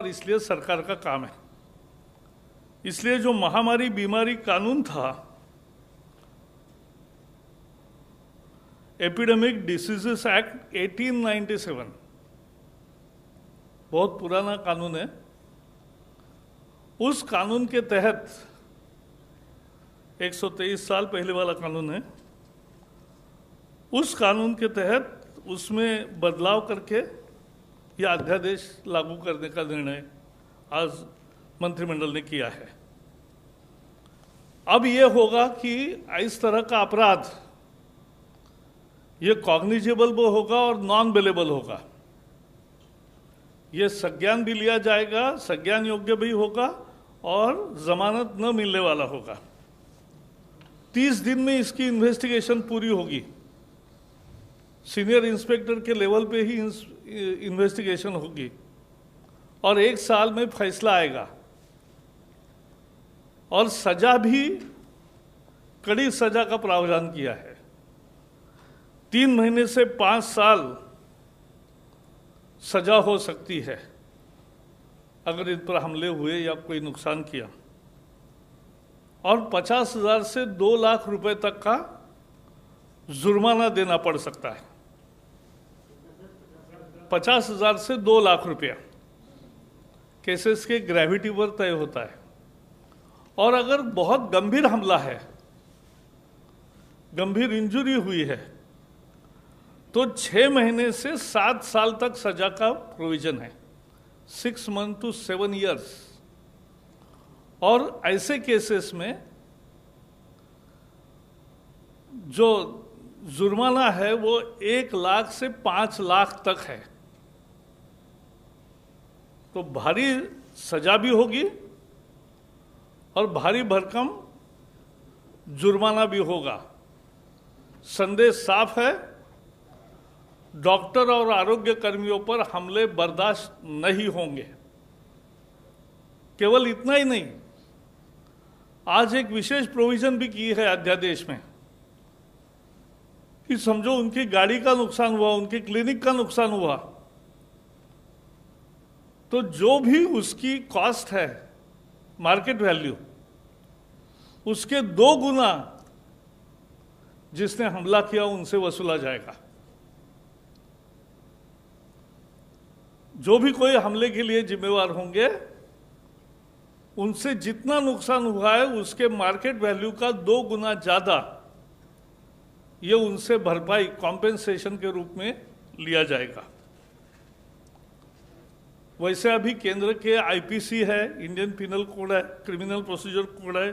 इसलिए सरकार का काम है। इसलिए जो महामारी बीमारी कानून था, एपिडेमिक डिसीजेस एक्ट 1897, बहुत पुराना कानून है। उस कानून के तहत 123 साल पहले वाला कानून है। उस कानून के तहत उसमें बदलाव करके यह अध्यादेश लागू करने का निर्णय आज मंत्रिमंडल ने किया है। अब यह होगा कि इस तरह का अपराध ये कॉग्निजेबल भी होगा और नॉन बेलेबल होगा। ये संज्ञान भी लिया जाएगा, संज्ञान योग्य भी होगा और जमानत न मिलने वाला होगा। 30 दिन में इसकी इन्वेस्टिगेशन पूरी होगी। सीनियर इंस्पेक्टर के लेवल पे ही इन्वेस्टिगेशन होगी और 1 साल में फैसला आएगा और सजा भी कड़ी सजा का प्रावधान किया है। 3 महीने से 5 साल सजा हो सकती है अगर इन पर हमले हुए या कोई नुकसान किया, और 50,000 से 2 लाख रुपए तक का जुर्माना देना पड़ सकता है। 50,000 से 2 लाख रुपया केसेस के ग्रेविटी पर तय होता है। और अगर बहुत गंभीर हमला है, गंभीर इंजरी हुई है, तो 6 महीने से 7 साल तक सजा का प्रोविजन है, 6 मंथ to 7 years। और ऐसे केसेस में जो जुर्माना है वो 1 लाख से 5 लाख तक है। तो भारी सजा भी होगी और भारी भरकम जुर्माना भी होगा। संदेश साफ है, डॉक्टर और आरोग्य कर्मियों पर हमले बर्दाश्त नहीं होंगे। केवल इतना ही नहीं, आज एक विशेष प्रोविजन भी की है अध्यादेश में कि समझो उनकी गाड़ी का नुकसान हुआ, उनके क्लिनिक का नुकसान हुआ, तो जो भी उसकी कॉस्ट है, मार्केट वैल्यू, उसके 2 गुना जिसने हमला किया उनसे वसूला जाएगा। जो भी कोई हमले के लिए जिम्मेवार होंगे, उनसे जितना नुकसान हुआ है उसके मार्केट वैल्यू का 2 गुना ज्यादा ये उनसे भरपाई, कॉम्पेंसेशन के रूप में लिया जाएगा। वैसे अभी केंद्र के आईपीसी है, इंडियन पिनल कोड है, क्रिमिनल प्रोसीजर कोड है,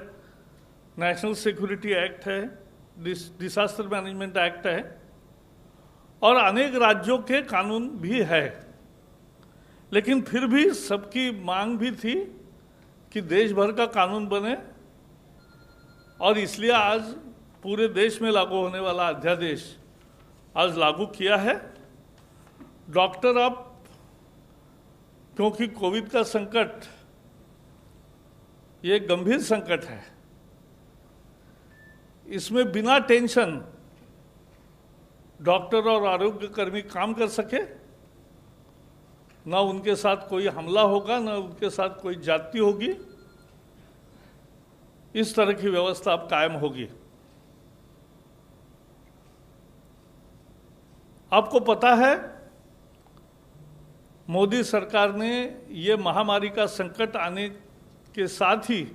नेशनल सिक्योरिटी एक्ट है, डिसास्टर मैनेजमेंट एक्ट है और अनेक राज्यों के कानून भी है। लेकिन फिर भी सबकी मांग भी थी कि देश भर का कानून बने और इसलिए आज पूरे देश में लागू होने वाला अध्यादेश आज लागू किया है। डॉक्टर अब, क्योंकि कोविड का संकट ये गंभीर संकट है, इसमें बिना टेंशन डॉक्टर और आरोग्य कर्मी काम कर सके, ना उनके साथ कोई हमला होगा, ना उनके साथ कोई जाति होगी, इस तरह की व्यवस्था अब कायम होगी। आपको पता है, मोदी सरकार ने ये महामारी का संकट आने के साथ ही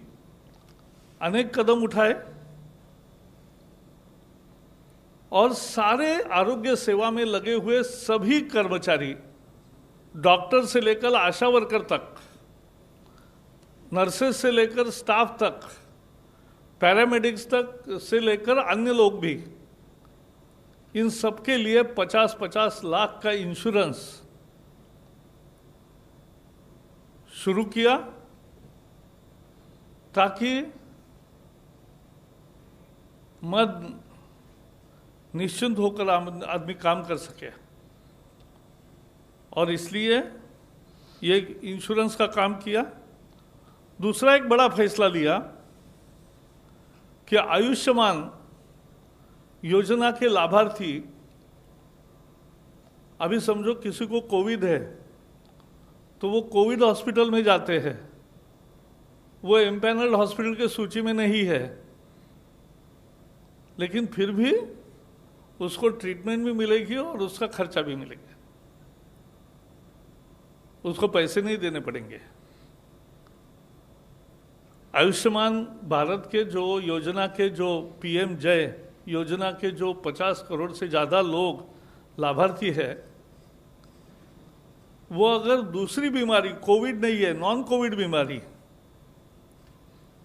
अनेक कदम उठाए और सारे आरोग्य सेवा में लगे हुए सभी कर्मचारी, डॉक्टर से लेकर आशा वर्कर तक, नर्सेस से लेकर स्टाफ तक, पैरामेडिक्स तक से लेकर अन्य लोग भी, इन सबके लिए 50-50 लाख का इंश्योरेंस शुरू किया ताकि मद निश्चिंत होकर आदमी काम कर सके। और इसलिए ये इंश्योरेंस का काम किया। दूसरा एक बड़ा फैसला लिया कि आयुष्मान योजना के लाभार्थी, अभी समझो किसी को कोविड है तो वो कोविड हॉस्पिटल में जाते हैं, वो एम्पैनल्ड हॉस्पिटल के सूची में नहीं है, लेकिन फिर भी उसको ट्रीटमेंट भी मिलेगी और उसका खर्चा भी मिलेगा, उसको पैसे नहीं देने पड़ेंगे। आयुष्मान भारत के जो योजना के जो पीएम जय योजना के जो 50 करोड़ से ज़्यादा लोग लाभार्थी है, वो अगर दूसरी बीमारी कोविड नहीं है, नॉन कोविड बीमारी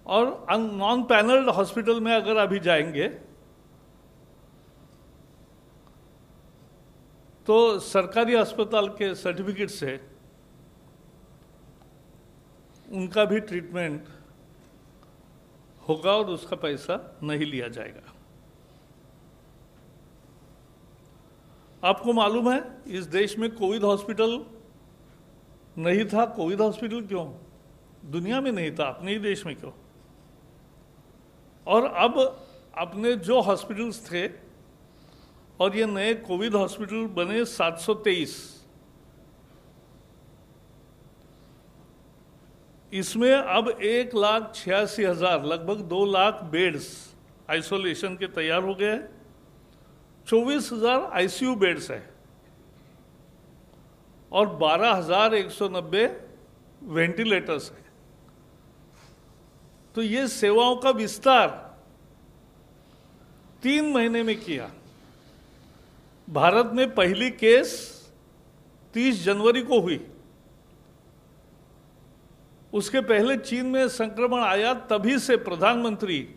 और नॉन पैनल्ड हॉस्पिटल में अगर अभी जाएंगे तो सरकारी अस्पताल के सर्टिफिकेट से उनका भी ट्रीटमेंट होगा और उसका पैसा नहीं लिया जाएगा। आपको मालूम है इस देश में कोविड हॉस्पिटल नहीं था। कोविड हॉस्पिटल क्यों? दुनिया में नहीं था, अपने ही देश में क्यों? और अब अपने जो हॉस्पिटल्स थे और ये नए कोविड हॉस्पिटल बने 723, इसमें अब 1,86,000 लगभग 2 लाख बेड्स आइसोलेशन के तैयार हो गए हैं। 24,000 आईसीयू बेड्स है और 12,190 वेंटिलेटर्स है। तो ये सेवाओं का विस्तार 3 महीने में किया। भारत में पहली केस 30 जनवरी को हुई, उसके पहले चीन में संक्रमण आया, तभी से प्रधानमंत्री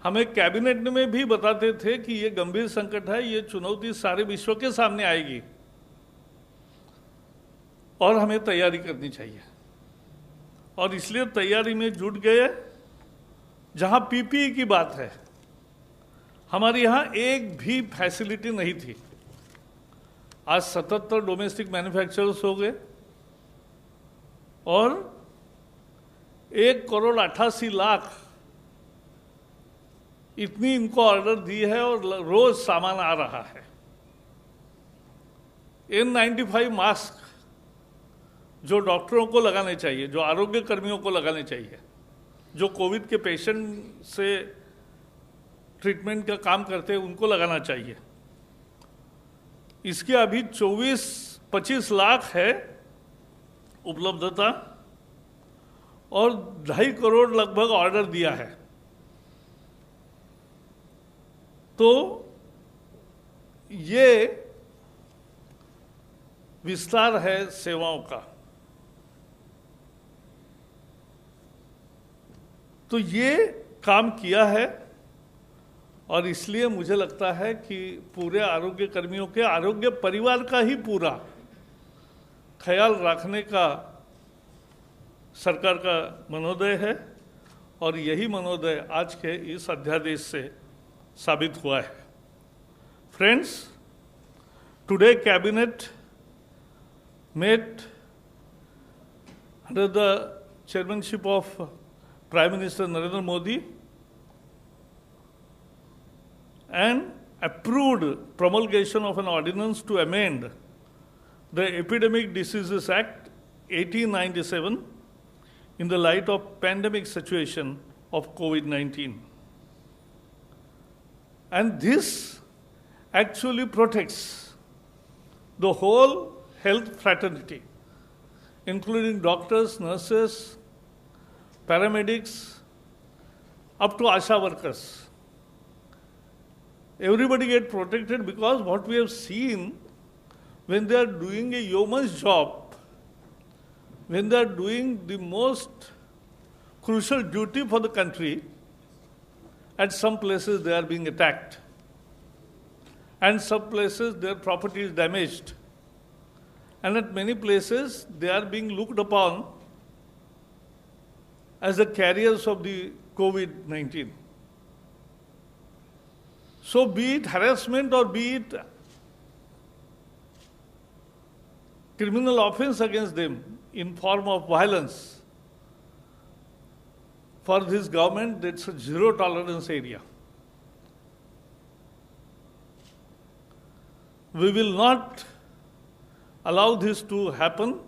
हमें कैबिनेट में भी बताते थे कि ये गंभीर संकट है, ये चुनौती सारे विश्व के सामने आएगी और हमें तैयारी करनी चाहिए। और इसलिए तैयारी में जुट गए। जहां पीपीई की बात है, हमारे यहां एक भी फैसिलिटी नहीं थी। आज 77 डोमेस्टिक मैन्युफैक्चरर्स हो गए और 1,88,00,000 इतनी इनको ऑर्डर दी है और रोज सामान आ रहा है। N95 मास्क जो डॉक्टरों को लगाने चाहिए, जो आरोग्य कर्मियों को लगाने चाहिए, जो कोविड के पेशेंट से ट्रीटमेंट का काम करते हैं, उनको लगाना चाहिए। इसके अभी 24-25 लाख है उपलब्धता और 2.5 करोड़ लगभग ऑर्डर दिया है। तो ये विस्तार है सेवाओं का। तो ये काम किया है और इसलिए मुझे लगता है कि पूरे आरोग्य कर्मियों के आरोग्य परिवार का ही पूरा ख्याल रखने का सरकार का मनोदय है और यही मनोदय आज के इस अध्यादेश से साबित हुआ है। Friends, today cabinet met under the chairmanship of Prime Minister Narendra Modi and approved promulgation of an ordinance to amend the Epidemic Diseases Act 1897 in the light of pandemic situation of COVID-19. And this actually protects the whole health fraternity, including doctors, nurses, paramedics, up to ASHA workers. Everybody get protected because what we have seen when they are doing a yeoman's job, when they are doing the most crucial duty for the country, at some places they are being attacked, and some places their property is damaged. And at many places, they are being looked upon as the carriers of the COVID-19. So be it harassment or be it criminal offense against them in form of violence, for this government, that's a zero tolerance area. We will not allow this to happen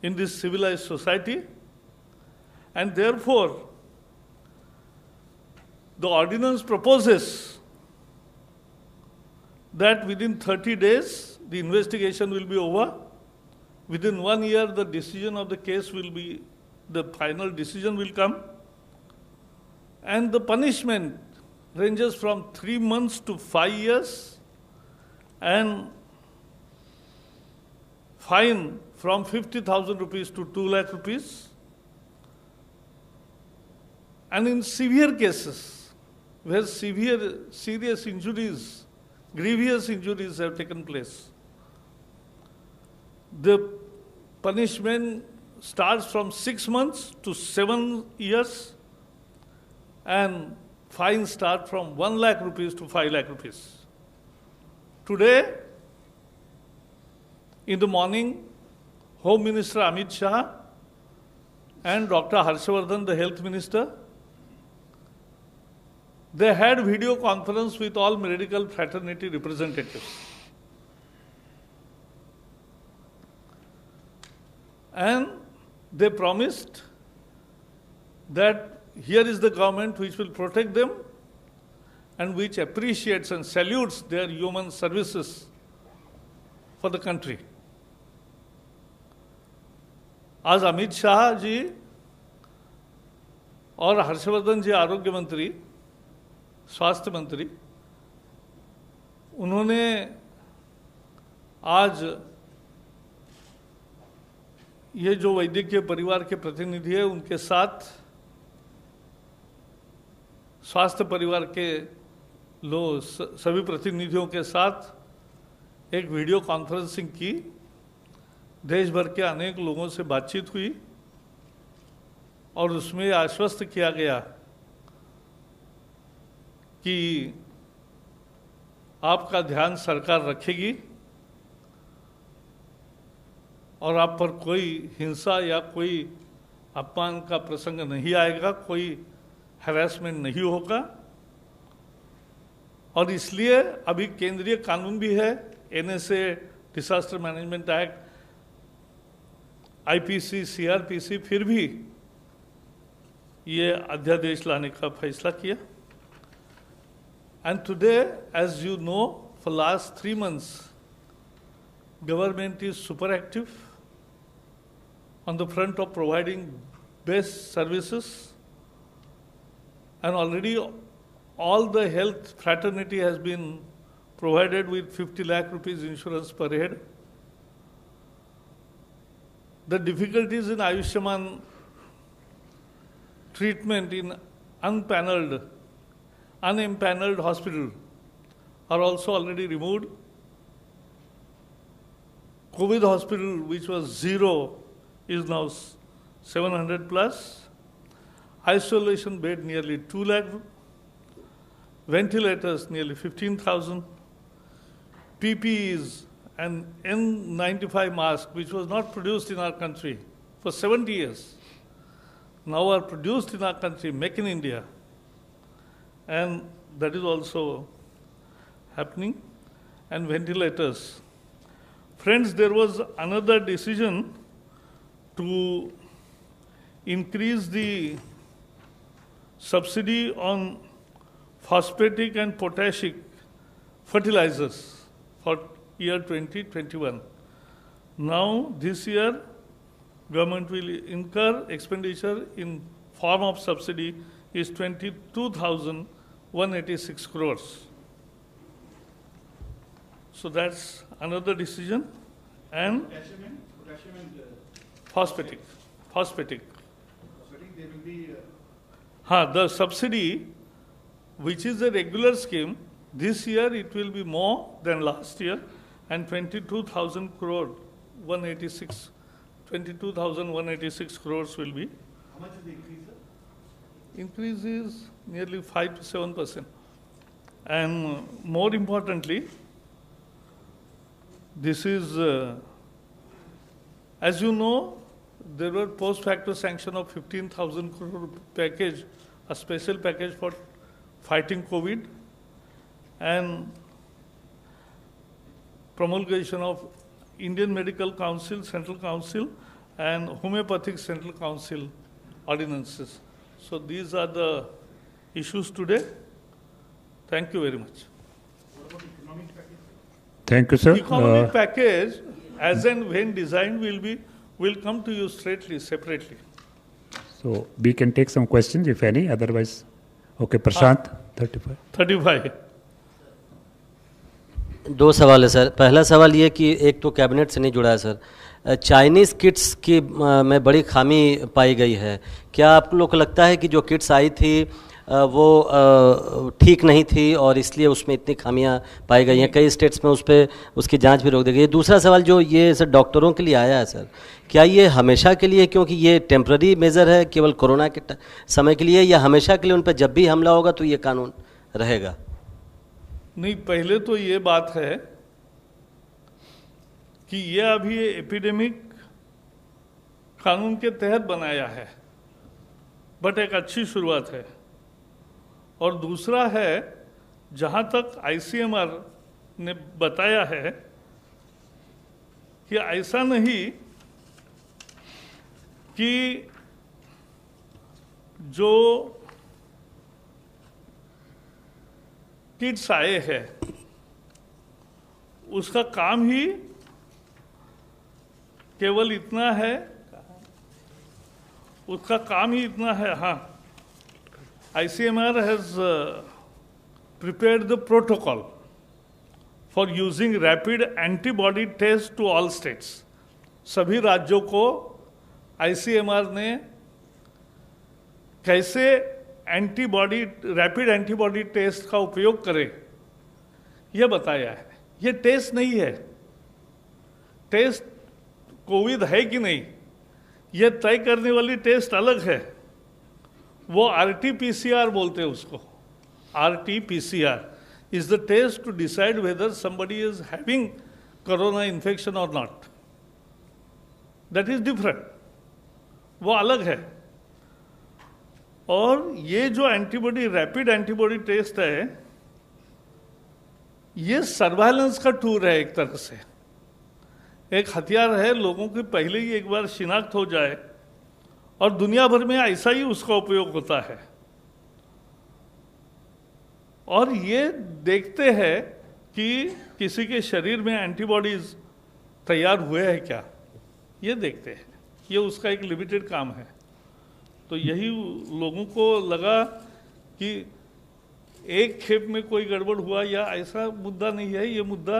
in this civilized society, and therefore the ordinance proposes that within 30 days the investigation will be over. Within 1 year the decision of the case will be, the final decision will come, and the punishment ranges from 3 months to 5 years and fine from 50,000 rupees to 2 lakh rupees. And in severe cases, where serious injuries, grievous injuries have taken place, the punishment starts from 6 months to 7 years, and fines start from 1 lakh rupees to 5 lakh rupees. Today, in the morning, Home Minister Amit Shah and Dr. Harshvardhan, the Health Minister, they had video conference with all medical fraternity representatives. And they promised that here is the government which will protect them and which appreciates and salutes their human services for the country. आज अमित शाह जी और हर्षवर्धन जी आरोग्य मंत्री, स्वास्थ्य मंत्री, उन्होंने आज ये जो वैद्यकीय परिवार के प्रतिनिधि है उनके साथ, स्वास्थ्य परिवार के सभी प्रतिनिधियों के साथ एक वीडियो कॉन्फ्रेंसिंग की। देश भर के अनेक लोगों से बातचीत हुई और उसमें आश्वस्त किया गया कि आपका ध्यान सरकार रखेगी और आप पर कोई हिंसा या कोई अपमान का प्रसंग नहीं आएगा, कोई हैरेसमेंट नहीं होगा। और इसलिए अभी केंद्रीय कानून भी है, NSA, disaster management act, IPC, CrPC, फिर भी ये अध्यादेश लाने का फैसला किया। And today, as you know, for last 3 months, government is super active on the front of providing best services, and already all the health fraternity has been provided with 50 lakh rupees insurance per head. The difficulties in Ayushman treatment in unimpaneled hospital are also already removed. COVID hospital, which was 0, is now 700 plus. Isolation bed nearly 2 lakh. Ventilators nearly 15,000. PPEs and N95 mask, which was not produced in our country for 70 years, now are produced in our country, make in India. And that is also happening. And ventilators. Friends, there was another decision to increase the subsidy on phosphatic and potassic fertilizers for year 2021. Now, this year, government will incur expenditure in form of subsidy is 22,186 crores. So that's another decision. And phosphatic. There will be The subsidy, which is a regular scheme, this year it will be more than last year, and 22,000 crore, 22,186 crores will be. how much is the increase, sir? Increase is nearly 5 to 7%. And more importantly, this is, as you know, there were post-facto sanction of 15,000 crore package, a special package for fighting COVID, and promulgation of Indian Medical Council, Central Council, and Homeopathic Central Council ordinances. So these are the issues today. Thank you very much. Thank you, sir. Economic package, as and when designed, will come to you straightly, separately. So we can take some questions if any. Otherwise, okay, Prashant, 35. 35. दो सवाल है sir. पहला सवाल ये कि एक तो cabinet से नहीं जुड़ा है सर, चाइनीज़ किट्स की में बड़ी खामी पाई गई है। क्या आप लोग को लगता है कि जो किट्स आई थी वो ठीक नहीं थी और इसलिए उसमें इतनी खामियां पाई गई हैं? कई स्टेट्स में उस पर उसकी जांच भी रोक दी गई है। दूसरा सवाल जो ये सर डॉक्टरों के लिए आया है सर, क्या ये हमेशा के लिए, क्योंकि ये टेम्प्ररी मेज़र है केवल कोरोना के समय के लिए, या हमेशा के लिए उन पर जब भी हमला होगा तो ये कानून रहेगा? नहीं, पहले तो ये बात है कि ये अभी एपिडेमिक कानून के तहत बनाया है, बट एक अच्छी शुरुआत है। और दूसरा है, जहाँ तक आईसीएमआर ने बताया है कि ऐसा नहीं कि जो किट्स आए हैं उसका काम ही केवल इतना है, उसका काम ही इतना है। हाँ, ICMR has prepared the protocol for using rapid antibody test to all states. सभी राज्यों को ICMR ने कैसे रैपिड एंटीबॉडी टेस्ट का उपयोग करे यह बताया है। यह टेस्ट नहीं है, टेस्ट कोविड है कि नहीं यह तय करने वाली टेस्ट अलग है। वो RT-PCR बोलते हैं उसको। RT-PCR is the test to decide whether somebody is having corona infection or not. That is different, वो अलग है। और ये जो रैपिड एंटीबॉडी टेस्ट है, ये सर्वाइलेंस का टूल है एक तरह से, एक हथियार है। लोगों की पहले ही एक बार शिनाख्त हो जाए, और दुनिया भर में ऐसा ही उसका उपयोग होता है। और ये देखते हैं कि किसी के शरीर में एंटीबॉडीज तैयार हुए हैं क्या, ये देखते हैं। ये उसका एक लिमिटेड काम है। तो यही लोगों को लगा कि एक खेप में कोई गड़बड़ हुआ या ऐसा मुद्दा नहीं है। ये मुद्दा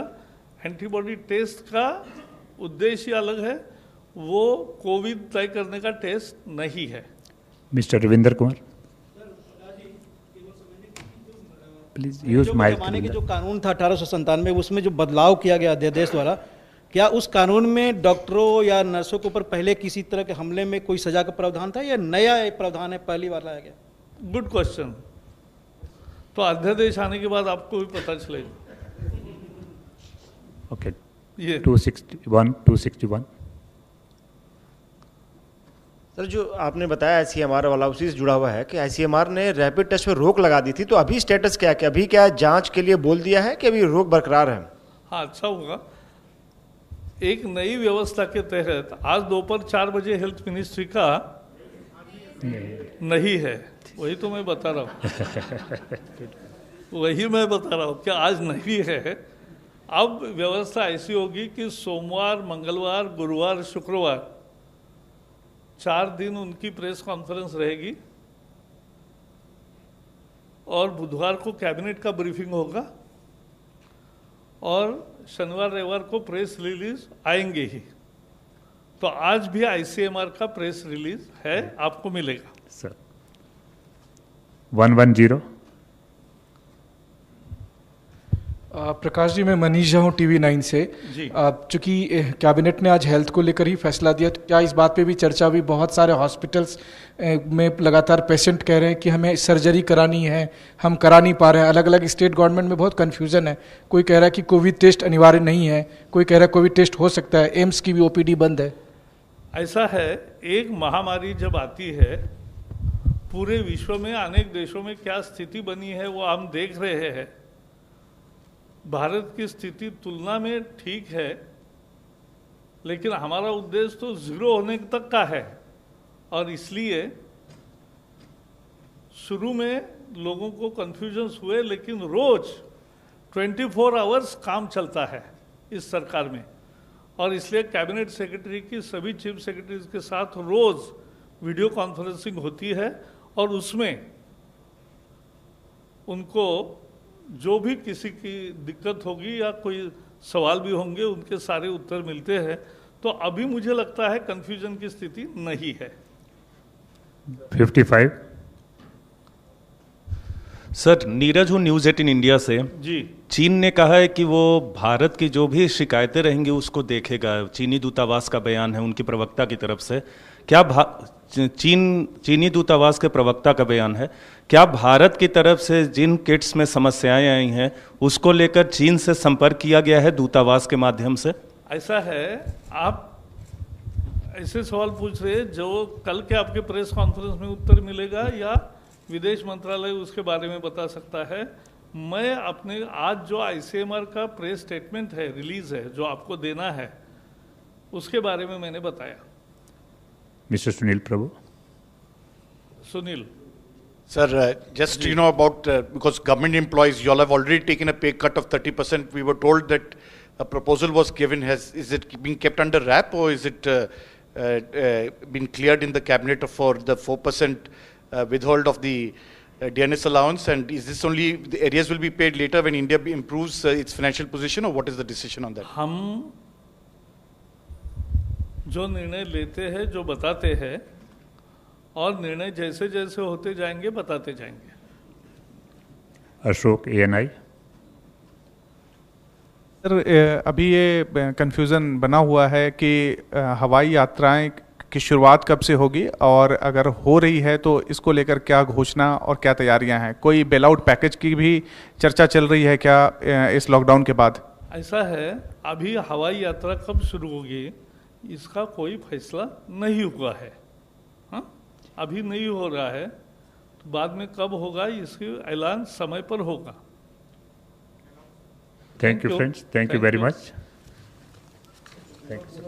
एंटीबॉडी टेस्ट का उद्देश्य अलग है, वो कोविड तय करने का टेस्ट नहीं है। Mister Ravinder Kumar, please use mic. जमाने के जो कानून था 1897 उसमें जो बदलाव किया गया अध्यादेश द्वारा, क्या उस कानून में डॉक्टरों या नर्सों के ऊपर पहले किसी तरह के हमले में कोई सजा का प्रावधान था, या नया प्रावधान है, पहली बार लाया गया? Good question. तो अध्यादेश आने के बाद आपको भी पता चलेगा। ओके, ये 261 सर, जो आपने बताया ICMR वाला उसी से जुड़ा हुआ है कि ICMR ने रैपिड टेस्ट पर रोक लगा दी थी, तो अभी स्टेटस क्या है कि अभी क्या जांच के लिए बोल दिया है कि अभी रोक बरकरार है? हाँ, अच्छा होगा। एक नई व्यवस्था के तहत आज दोपहर 4 बजे हेल्थ मिनिस्ट्री का नहीं है, वही तो मैं बता रहा हूँ वही मैं बता रहा हूँ कि आज नहीं है। अब व्यवस्था ऐसी होगी कि सोमवार, मंगलवार, गुरुवार, शुक्रवार 4 दिन उनकी प्रेस कॉन्फ्रेंस रहेगी, और बुधवार को कैबिनेट का ब्रीफिंग होगा, और शनिवार रविवार को प्रेस रिलीज आएंगे ही। तो आज भी ICMR का प्रेस रिलीज है, आपको मिलेगा। सर 110। प्रकाश जी, मैं मनीष झा हूँ TV9 से। चूंकि कैबिनेट ने आज हेल्थ को लेकर ही फैसला दिया, तो क्या इस बात पे भी चर्चा हुई? बहुत सारे हॉस्पिटल्स में लगातार पेशेंट कह रहे हैं कि हमें सर्जरी करानी है, हम करा नहीं पा रहे हैं। अलग अलग स्टेट गवर्नमेंट में बहुत कन्फ्यूजन है। कोई कह रहा है कि कोविड टेस्ट अनिवार्य नहीं है, कोई कह रहा है कोविड टेस्ट हो सकता है, एम्स की भी OPD बंद है। ऐसा है, एक महामारी जब आती है, पूरे विश्व में अनेक देशों में क्या स्थिति बनी है वो हम देख रहे हैं। भारत की स्थिति तुलना में ठीक है, लेकिन हमारा उद्देश्य तो जीरो होने तक का है, और इसलिए शुरू में लोगों को कंफ्यूजन्स हुए, लेकिन रोज 24 आवर्स काम चलता है इस सरकार में, और इसलिए कैबिनेट सेक्रेटरी की सभी चीफ सेक्रेटरीज के साथ रोज वीडियो कॉन्फ्रेंसिंग होती है, और उसमें उनको जो भी किसी की दिक्कत होगी या कोई सवाल भी होंगे उनके सारे उत्तर मिलते हैं। तो अभी मुझे लगता है कंफ्यूजन की स्थिति नहीं है। 55। सर, नीरज हूँ न्यूज़ 18 इंडिया से। जी। चीन ने कहा है कि वो भारत की जो भी शिकायतें रहेंगी उसको देखेगा। चीनी दूतावास का बयान है उनकी प्रवक्ता की तरफ से। क्या चीनी दूतावास के प्रवक्ता का बयान है, क्या भारत की तरफ से जिन किट्स में समस्याएं आई हैं उसको लेकर चीन से संपर्क किया गया है दूतावास के माध्यम से? ऐसा है, आप ऐसे सवाल पूछ रहे हैं जो कल के आपके प्रेस कॉन्फ्रेंस में उत्तर मिलेगा, या विदेश मंत्रालय उसके बारे में बता सकता है? मैं अपने आज जो ICMR का प्रेस स्टेटमेंट है, रिलीज है, जो आपको देना है, उसके बारे में मैंने बताया। Mister Sunil Prabhu. Sunil. Sir, just you know about because government employees, you all have already taken a pay cut of 30%. We were told that a proposal was given. Is it being kept under wrap, or is it been cleared in the cabinet for the 4% withhold of the DNS allowance? And is this only the areas will be paid later when India improves its financial position, or what is the decision on that? हम जो निर्णय लेते हैं, जो बताते हैं, और निर्णय जैसे जैसे होते जाएंगे बताते जाएंगे। अशोक ANI। सर, अभी ये कंफ्यूजन बना हुआ है कि हवाई यात्राएं की शुरुआत कब से होगी, और अगर हो रही है तो इसको लेकर क्या घोषणा और क्या तैयारियां हैं? कोई बेल आउट पैकेज की भी चर्चा चल रही है क्या इस लॉकडाउन के बाद? ऐसा है, अभी हवाई यात्रा कब शुरू होगी इसका कोई फैसला नहीं हुआ है। हाँ, अभी नहीं हो रहा है, तो बाद में कब होगा इसकी ऐलान समय पर होगा। Thank you friends, thank you very much. Thank you.